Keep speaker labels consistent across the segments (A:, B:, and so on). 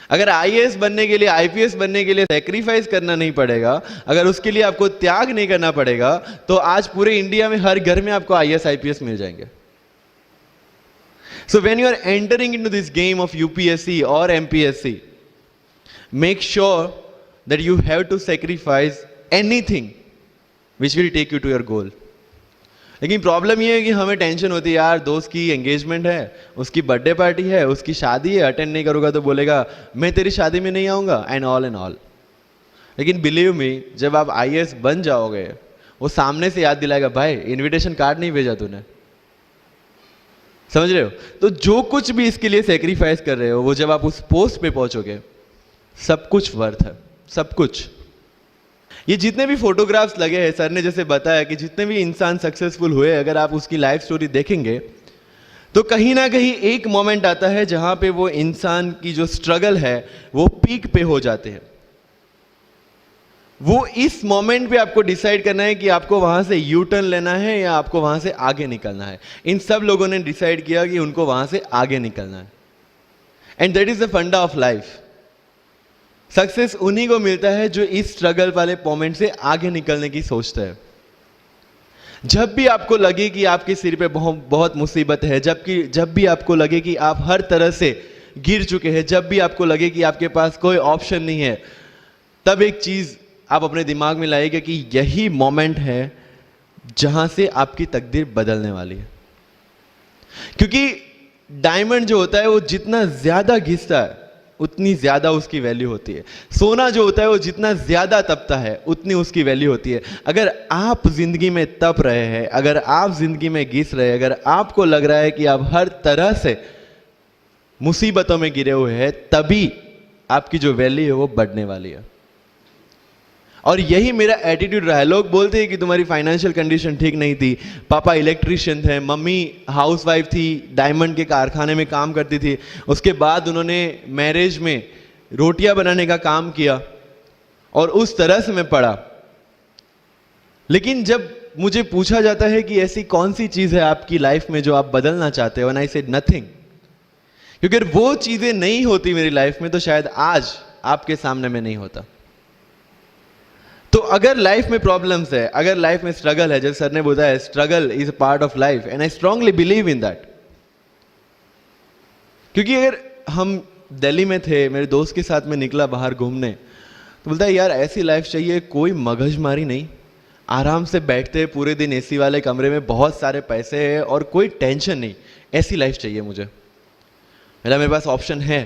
A: अगर आईएएस बनने के लिए, आईपीएस बनने के लिए सैक्रिफाइस करना नहीं पड़ेगा, अगर उसके लिए आपको त्याग नहीं करना पड़ेगा, तो आज पूरे इंडिया में हर घर में आपको आईएएस आईपीएस मिल जाएंगे. So when you are entering into this game of UPSC or MPSC, make sure that you have to sacrifice anything which will take you to your goal. लेकिन प्रॉब्लम ये है कि हमें टेंशन होती है, यार दोस्त की एंगेजमेंट है, उसकी बर्थडे पार्टी है, उसकी शादी है, अटेंड नहीं करूंगा तो बोलेगा मैं तेरी शादी में नहीं आऊंगा, एंड ऑल. लेकिन बिलीव मी, जब आप आईएएस बन जाओगे, वो सामने से याद दिलाएगा, भाई इनविटेशन कार्ड नहीं भेजा तूने. समझ रहे हो? तो जो कुछ भी इसके लिए सेक्रीफाइस कर रहे हो, वो जब आप उस पोस्ट पे पहुंचोगे, सब कुछ वर्थ है, सब कुछ. ये जितने भी फोटोग्राफ्स लगे हैं, सर ने जैसे बताया कि जितने भी इंसान सक्सेसफुल हुए, अगर आप उसकी लाइफ स्टोरी देखेंगे तो कहीं ना कहीं एक मोमेंट आता है जहां पे वो इंसान की जो स्ट्रगल है वो पीक पे हो जाते हैं. वो इस मोमेंट पे आपको डिसाइड करना है कि आपको वहां से यू टर्न लेना है या आपको वहां से आगे निकलना है. इन सब लोगों ने डिसाइड किया कि उनको वहां से आगे निकलना है. एंड दैट इज द फंडा ऑफ लाइफ. सक्सेस उन्हीं को मिलता है जो इस स्ट्रगल वाले मोमेंट से आगे निकलने की सोचता है. जब भी आपको लगे कि आपके सिर पे बहुत मुसीबत है, जब भी आपको लगे कि आप हर तरह से गिर चुके हैं, जब भी आपको लगे कि आपके पास कोई ऑप्शन नहीं है, तब एक चीज आप अपने दिमाग में लाइएगा कि यही मोमेंट है जहां से आपकी तकदीर बदलने वाली है. क्योंकि डायमंड जो होता है वो जितना ज्यादा घिसता है उतनी ज्यादा उसकी वैल्यू होती है. सोना जो होता है वो जितना ज्यादा तपता है उतनी उसकी वैल्यू होती है. अगर आप जिंदगी में तप रहे हैं, अगर आप जिंदगी में घिस रहे हैं, अगर आपको लग रहा है कि आप हर तरह से मुसीबतों में गिरे हुए हैं, तभी आपकी जो वैल्यू है वो बढ़ने वाली है. और यही मेरा एटीट्यूड रहा है. लोग बोलते हैं कि तुम्हारी फाइनेंशियल कंडीशन ठीक नहीं थी, पापा इलेक्ट्रिशियन थे, मम्मी हाउसवाइफ थी, डायमंड के कारखाने में काम करती थी, उसके बाद उन्होंने मैरिज में रोटियां बनाने का काम किया और उस तरह से मैं पढ़ा. लेकिन जब मुझे पूछा जाता है कि ऐसी कौन सी चीज है आपकी लाइफ में जो आप बदलना चाहते हो, एंड आई सेड नथिंग. क्योंकि अगर वो चीजें नहीं होती मेरी लाइफ में तो शायद आज आपके सामने मैं नहीं होता. तो अगर लाइफ में प्रॉब्लम्स है, अगर लाइफ में स्ट्रगल है, जैसे सर ने बताया struggle is a part of life, and I strongly believe in that. क्योंकि अगर हम दिल्ली में थे, मेरे दोस्त के साथ में निकला बाहर घूमने, तो बोलता है यार ऐसी लाइफ चाहिए, कोई मगजमारी नहीं, आराम से बैठते पूरे दिन एसी वाले कमरे में, बहुत सारे पैसे हैं और कोई टेंशन नहीं, ऐसी लाइफ चाहिए मुझे. मेरे पास ऑप्शन है.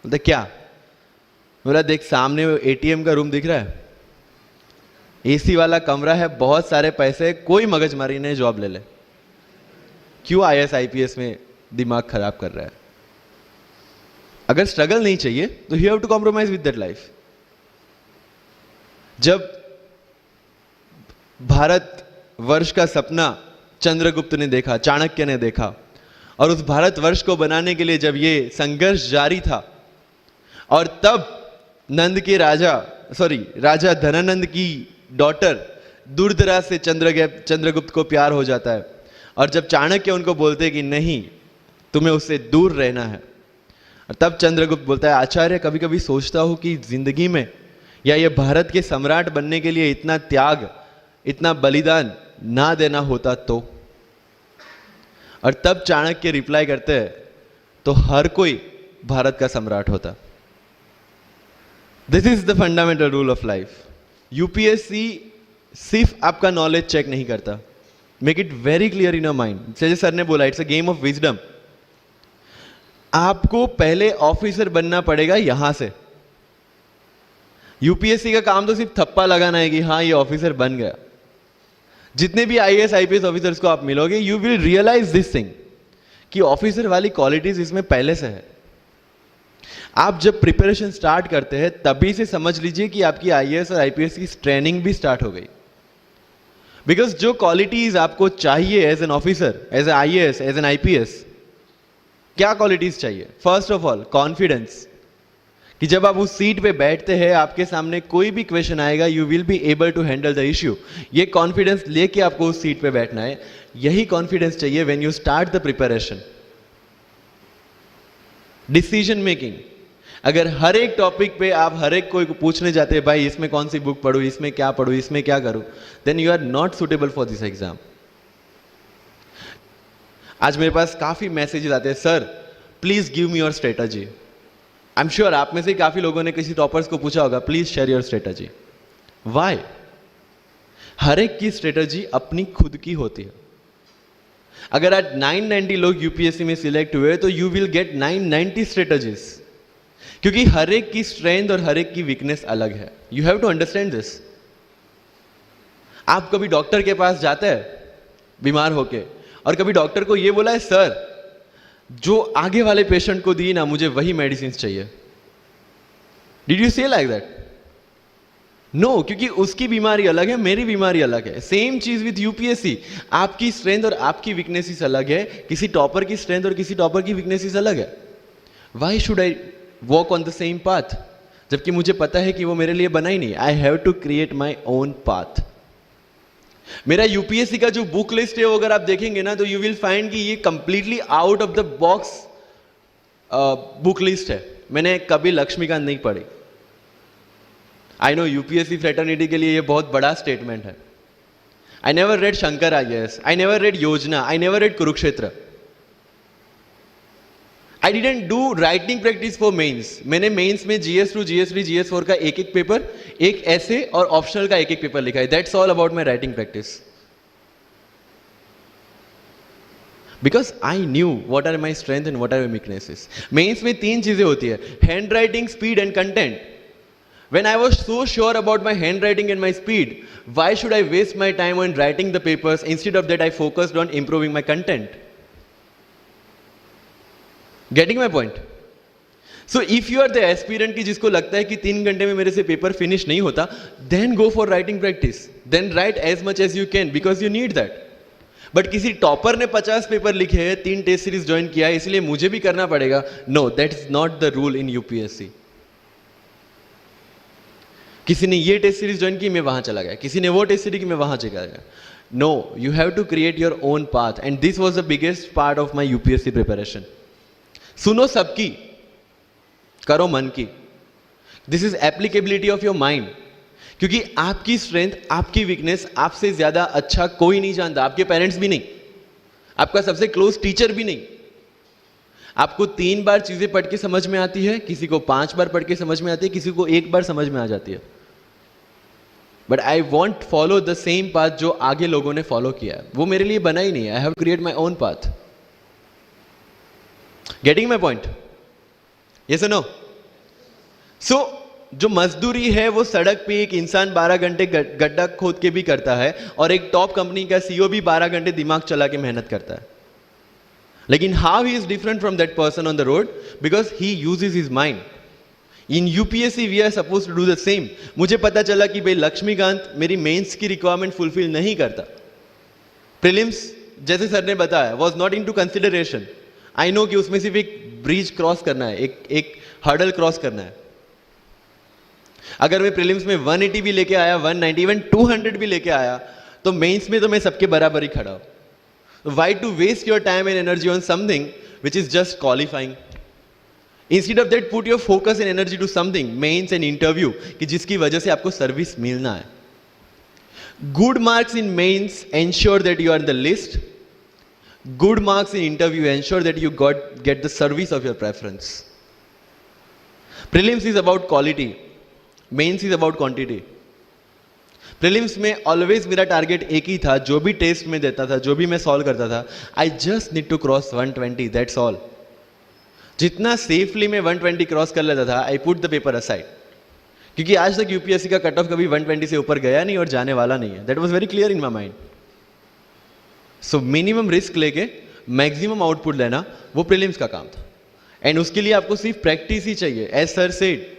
A: बोलते क्या? बोला देख सामने एटीएम का रूम दिख रहा है, एसी वाला कमरा है, बहुत सारे पैसे, कोई मगजमारी नहीं, जॉब ले ले. क्यों आईएएस आईपीएस में दिमाग खराब कर रहा है? अगर स्ट्रगल नहीं चाहिए तो you have to compromise with that life. जब भारत वर्ष का सपना चंद्रगुप्त ने देखा, चाणक्य ने देखा, और उस भारत वर्ष को बनाने के लिए जब ये संघर्ष जारी था, और तब नंद के राजा धनानंद की डॉटर दुर्धरा से चंद्रगुप्त को प्यार हो जाता है. और जब चाणक्य उनको बोलते हैं कि नहीं, तुम्हें उससे दूर रहना है, और तब चंद्रगुप्त बोलता है आचार्य, कभी कभी सोचता हूं कि जिंदगी में या ये भारत के सम्राट बनने के लिए इतना त्याग, इतना बलिदान ना देना होता तो. और तब चाणक्य रिप्लाई करते हैं तो हर कोई भारत का सम्राट होता. This is the fundamental rule of life. UPSC सिर्फ आपका नॉलेज चेक नहीं करता. Make it very clear in your mind. जैसे सर ने बोला, it's a game of wisdom. आपको पहले ऑफिसर बनना पड़ेगा यहां से. यूपीएससी का काम तो सिर्फ थप्पा लगाना है कि हाँ ये ऑफिसर बन गया. जितने भी आईएएस आईपीएस ऑफिसर्स को आप मिलोगे, you will realize this thing कि ऑफिसर वाली क्वालिटीज इसमें पहले से है. आप जब प्रिपरेशन स्टार्ट करते हैं तभी से समझ लीजिए कि आपकी आईएएस और आईपीएस की ट्रेनिंग भी स्टार्ट हो गई. बिकॉज जो क्वालिटीज आपको चाहिए as an officer, as an IAS, as an IPS, क्या क्वालिटीज चाहिए? फर्स्ट ऑफ ऑल कॉन्फिडेंस, कि जब आप उस सीट पे बैठते हैं, आपके सामने कोई भी क्वेश्चन आएगा, you will be able to handle the issue. ये कॉन्फिडेंस लेके आपको उस सीट पे बैठना है. यही कॉन्फिडेंस चाहिए when you start the preparation. Decision making, अगर हर एक टॉपिक पे आप हर एक कोई को पूछने जाते हैं भाई इसमें कौन सी बुक पढूं, इसमें क्या पढूं, इसमें क्या करूं, then you are not suitable for this exam. आज मेरे पास काफी मैसेजेस आते हैं, sir please give me your strategy. I am sure आप में से काफी लोगों ने किसी टॉपर्स को पूछा होगा, please share your strategy. Why? हर एक की स्ट्रेटजी अपनी खुद की होती है। अगर आज 990 लोग यूपीएससी में सिलेक्ट हुए तो यू विल गेट 990 स्ट्रेटजीज, क्योंकि हर एक की स्ट्रेंथ और हर एक की वीकनेस अलग है। You have to understand this. आप कभी डॉक्टर के पास जाते हैं बीमार होके, और कभी डॉक्टर को यह बोला है सर जो आगे वाले पेशेंट को दी ना मुझे वही मेडिसिन चाहिए। डिड यू से लाइक दैट? नो, क्योंकि उसकी बीमारी अलग है, मेरी बीमारी अलग है। सेम चीज विथ यूपीएससी, आपकी स्ट्रेंथ और आपकी वीकनेसेस अलग है, किसी टॉपर की स्ट्रेंथ और किसी टॉपर की वीकनेसेस अलग है। Why should I walk on the same path, जबकि मुझे पता है कि वो मेरे लिए बना ही नहीं। I have to create my own path. मेरा यूपीएससी का जो बुक लिस्ट है वो अगर आप देखेंगे ना तो यू विल फाइंड कि ये completely out of the box book list है। मैंने कभी लक्ष्मीकांत नहीं पढ़ी। आई नो यूपीएससी फ्रेटर्निटी के लिए ये बहुत बड़ा स्टेटमेंट है। I never read Shankar IAS, I never read Yojana, I never read Kurukshetra. I didn't do writing practice for mains. मैंने मेंस में GS2, GS3, GS4 का एक एक पेपर, एक ऐसे और ऑप्शनल का एक एक पेपर लिखा है। That's all about my writing practice, because I knew what are my strength and what are my weaknesses. Mains में 3 चीजें होती है, hand writing, speed and content. When I was so sure about my handwriting and my speed, why should I waste my time on writing the papers? Instead of that, I focused on improving my content. Getting my point? So if you are the aspirant की जिसको लगता है कि 3 घंटे में मेरे से paper finish नहीं होता, then go for writing practice. Then write as much as you can because you need that. But किसी टॉपर ने 50 पेपर लिखे हैं, 3 टेस्ट सीरीज ज्वाइन किया है, इसलिए मुझे भी करना पड़ेगा। No, that is not the rule in UPSC. किसी ने ये टेस्ट सीरीज ज्वाइन की, मैं वहां चला गया, किसी ने वो टेस्ट सीरीज की, मैं वहां चला गया। No, you have to create your own path and this was the biggest part of my UPSC preparation. सुनो सबकी, करो मन की। This is applicability of your mind, क्योंकि आपकी स्ट्रेंथ, आपकी वीकनेस आपसे ज्यादा अच्छा कोई नहीं जानता। आपके पेरेंट्स भी नहीं, आपका सबसे क्लोज टीचर भी नहीं। आपको 3 बार चीजें पढ़ के समझ में आती है, किसी को 5 बार पढ़ के समझ में आती है, किसी को 1 बार समझ में आ जाती है। But I want follow the same path जो आगे लोगों ने फॉलो किया है, वो मेरे लिए बना ही नहीं है। I have create my own path. Getting my point? Yes और नो? सो जो मजदूरी है वो सड़क पे एक इंसान 12 घंटे गड्ढा खोद के भी करता है, और एक टॉप कंपनी का सीईओ भी 12 घंटे दिमाग चला के मेहनत करता है। लेकिन how he is different from that person on the road? Because he uses his mind. In UPSC we are suppose to do the same. मुझे पता चला कि भाई लक्ष्मीकांत मेरी मेंस की रिक्वायरमेंट फुलफिल नहीं करता, प्रीलिम्स जैसे सर ने बताया was not into consideration. I know कि उसमें सिर्फ एक ब्रिज क्रॉस करना है, एक हर्डल क्रॉस करना है। अगर मैं प्रीलिम्स में 180 भी लेके आया, 190, इवन 200 भी लेके आया, तो मेंस में तो मैं सबके बराबर ही खड़ा हूं। Why to waste your time and energy on something which is just qualifying? Instead of that, put your focus and energy to something, mains and interview, कि जिसकी वजह से आपको सर्विस मिलना है। Good marks in mains ensure that you are in the list. Good marks in interview ensure that you get the service of your preference. Prelims is about quality. Mains is about quantity. Prelims में always मेरा target एक ही था, जो भी test में देता था, जो भी मैं सॉल्व करता था, I just need to cross 120, that's all. जितना सेफली मैं 120 क्रॉस कर लेता था, I put the paper aside, क्योंकि आज तक यूपीएससी का कट ऑफ कभी 120 से ऊपर गया नहीं और जाने वाला नहीं है। That was very clear in my mind. So minimum risk लेके मैक्सिमम आउटपुट लेना वो प्रीलिम्स का काम था, एंड उसके लिए आपको सिर्फ प्रैक्टिस ही चाहिए। As sir said,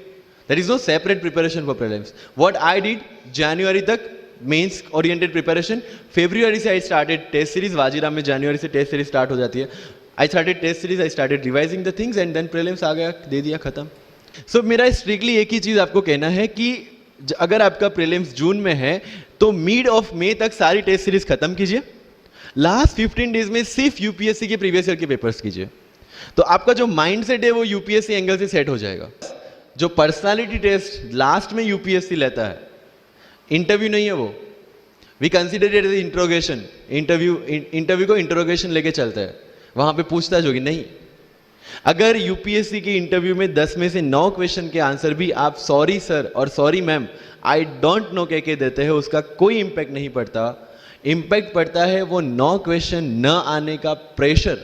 A: there is no separate preparation for prelims. What I did, January तक मेंस ओरिएंटेड प्रिपरेशन, February से I started test series. Vajiram में January से टेस्ट सीरीज स्टार्ट हो जाती है। I started test series, I started revising the things and then prelims आ गया, दे दिया, खत्म। So मेरा स्ट्रिक्टली एक ही चीज आपको कहना है कि अगर आपका प्रीलिम्स जून में है तो मिड ऑफ मई तक सारी टेस्ट सीरीज खत्म कीजिए। लास्ट 15 डेज में सिर्फ यूपीएससी के प्रीवियस ईयर के पेपर्स कीजिए। तो आपका जो माइंड सेट है वो यूपीएससी एंगल से सेट हो जाएगा। जो पर्सनालिटी टेस्ट लास्ट में यूपीएससी लेता है, इंटरव्यू नहीं है वो, we consider it as interrogation. Interview को इंट्रोगेशन लेके चलता है, वहां पे पूछताछ होगी नहीं। अगर यूपीएससी के इंटरव्यू में 10 में से 9 क्वेश्चन के आंसर भी आप सॉरी सर और sorry ma'am I don't know कह के देते हैं, उसका कोई इंपैक्ट नहीं पड़ता। इंपैक्ट पड़ता है वो 9 क्वेश्चन न आने का प्रेशर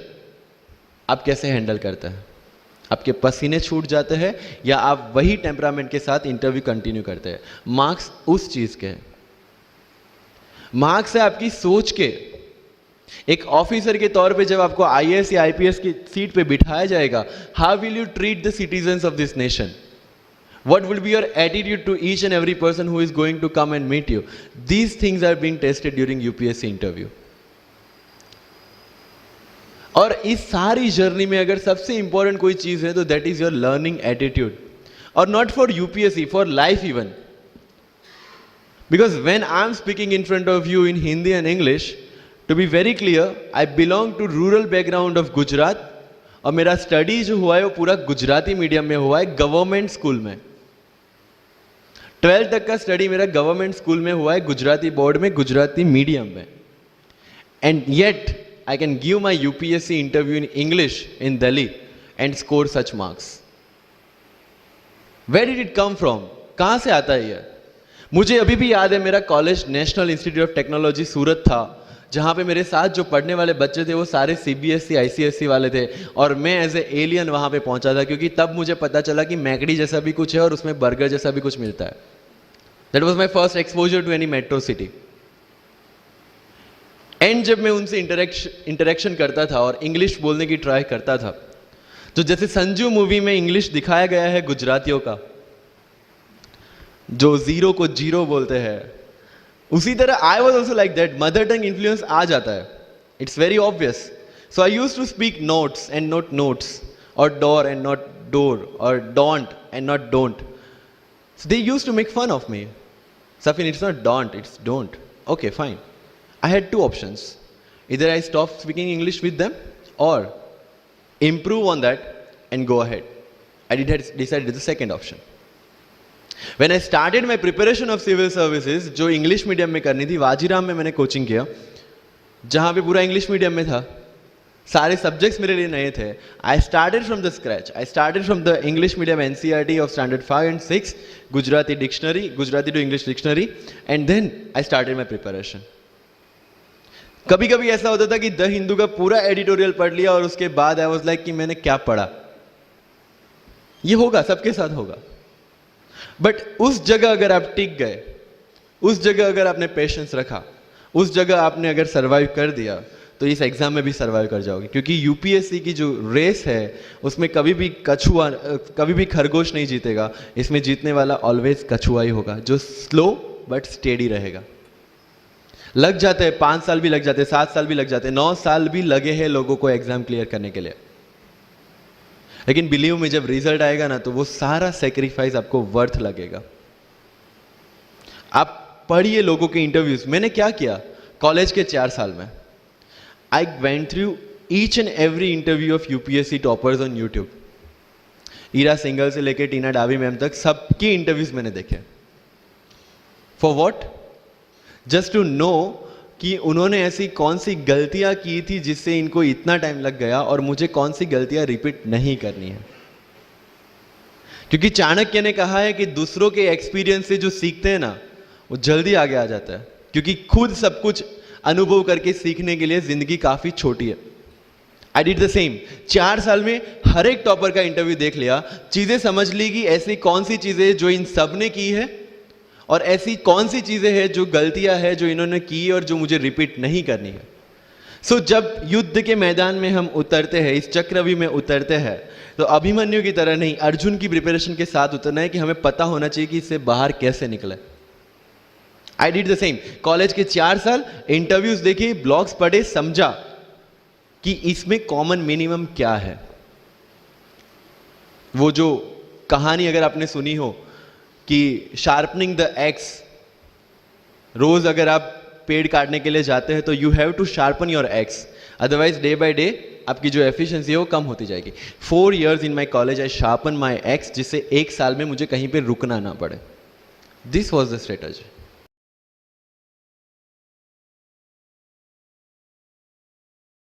A: आप कैसे हैंडल करते हैं। आपके पसीने छूट जाते हैं या आप वही टेम्परामेंट के साथ इंटरव्यू कंटिन्यू करते हैं। मार्क्स उस चीज के, मार्क्स है आपकी सोच के। एक ऑफिसर के तौर पे जब आपको आईएएस या आईपीएस की सीट पे बिठाया जाएगा, how will you treat the citizens of this nation? What will be your attitude to each and every person who is going to come and meet you? These things are being tested during UPSC interview. और इस सारी journey में अगर सबसे important कोई चीज है तो that is your learning attitude, और not for UPSC, for life even. Because when I am speaking in front of you in Hindi and English, to be very clear, I belong to rural background of Gujarat, और मेरा study जो हुआ है वो पूरा Gujarati medium में हुआ है, गवर्नमेंट स्कूल में। 12th तक का स्टडी मेरा गवर्नमेंट स्कूल में हुआ है, गुजराती बोर्ड में, गुजराती मीडियम में। And yet I can give my UPSC interview in English in Delhi and score such marks. Where did it come from? कहां से आता है ये? मुझे अभी भी याद है, मेरा college National Institute of Technology Surat था, जहां पे मेरे साथ जो पढ़ने वाले बच्चे थे वो सारे सीबीएसई आईसीएसई वाले थे, और मैं एज ए एलियन वहां पे पहुंचा था, क्योंकि तब मुझे पता चला कि मैकडी जैसा भी कुछ है और उसमें बर्गर जैसा भी कुछ मिलता है। That was my first exposure to any metro city. एंड जब मैं उनसे इंटरेक्शन करता था और इंग्लिश बोलने की ट्राई करता था, तो जैसे संजू मूवी में इंग्लिश दिखाया गया है गुजरातियों का, जो जीरो को जीरो बोलते हैं, उसी तरह I was also like that. Mother tongue influence आ जाता है, it's very obvious. So I use to speak notes and not notes, और डोर एंड नॉट डोर, और don't and not don't. So they used to make fun of me. Safin, it's not don't, it's don't. Okay, fine. I had 2 options. Either I stop speaking English with them or improve on that and go ahead. I decided the second option. When I started my preparation of civil services, जो English medium में करनी थी, वाजीराम में मैंने coaching किया, जहाँ पे पूरा इंग्लिश मीडियम में था, सारे सब्जेक्ट्स मेरे लिए नए थे। I started from the scratch, I started from the English medium NCERT of standard 5 and 6, Gujarati dictionary, Gujarati to English dictionary, and then I started my preparation. कभी कभी ऐसा होता था कि द हिंदू का पूरा एडिटोरियल पढ़ लिया और उसके बाद आई वाज लाइक कि मैंने क्या पढ़ा। ये होगा, सबके साथ होगा। बट उस जगह अगर आप टिक गए, उस जगह अगर आपने पेशेंस रखा, उस जगह आपने अगर सर्वाइव कर दिया, तो इस एग्जाम में भी सर्वाइव कर जाओगे। क्योंकि यूपीएससी की जो रेस है उसमें कभी भी कछुआ, कभी भी खरगोश नहीं जीतेगा। इसमें जीतने वाला ऑलवेज कछुआ ही होगा, जो स्लो बट स्टेडी रहेगा। लग जाते हैं 5 साल भी लग जाते हैं, 7 साल भी लग जाते हैं, 9 साल भी लगे हैं लोगों को एग्जाम क्लियर करने के लिए। लेकिन बिलीव में जब रिजल्ट आएगा ना, तो वो सारा सेक्रीफाइस आपको वर्थ लगेगा। आप पढ़िए लोगों के इंटरव्यूज। मैंने क्या किया कॉलेज के 4 साल में, I went through each and every interview of UPSC toppers on YouTube. Ira Singhal से लेकर टीना डाबी मैम तक सबकी इंटरव्यूज मैंने देखे। For what? Just to know कि उन्होंने ऐसी कौन सी गलतियां की थी जिससे इनको इतना टाइम लग गया, और मुझे कौन सी गलतियां रिपीट नहीं करनी है। क्योंकि चाणक्य ने कहा है कि दूसरों के एक्सपीरियंस से जो सीखते हैं ना, वो जल्दी आगे आ जाता है। क्योंकि खुद सब कुछ अनुभव करके सीखने के लिए जिंदगी काफी छोटी है। I did the same. 4 साल में हर एक टॉपर का इंटरव्यू देख लिया, चीजें समझ ली कि ऐसी कौन सी चीजें जो इन सब ने की है, और ऐसी कौन सी चीजें हैं जो गलतियां हैं जो इन्होंने की और जो मुझे रिपीट नहीं करनी है। सो जब युद्ध के मैदान में हम उतरते हैं, इस चक्रव्यूह में उतरते हैं, तो अभिमन्यु की तरह नहीं, अर्जुन की प्रिपरेशन के साथ उतरना है कि हमें पता होना चाहिए कि इससे बाहर कैसे निकले। I did the same. College के 4 साल इंटरव्यूज देखे, ब्लॉग्स पढ़े, समझा कि इसमें कॉमन मिनिमम क्या है। वो जो कहानी अगर आपने सुनी हो कि शार्पनिंग द एक्स, रोज अगर आप पेड़ काटने के लिए जाते हैं तो you have to sharpen your axe, otherwise day by day आपकी जो एफिशिएंसी है वो कम होती जाएगी। 4 years in my college I sharpen my x, जिससे 1 साल में मुझे कहीं पे रुकना ना पड़े। This was the strategy.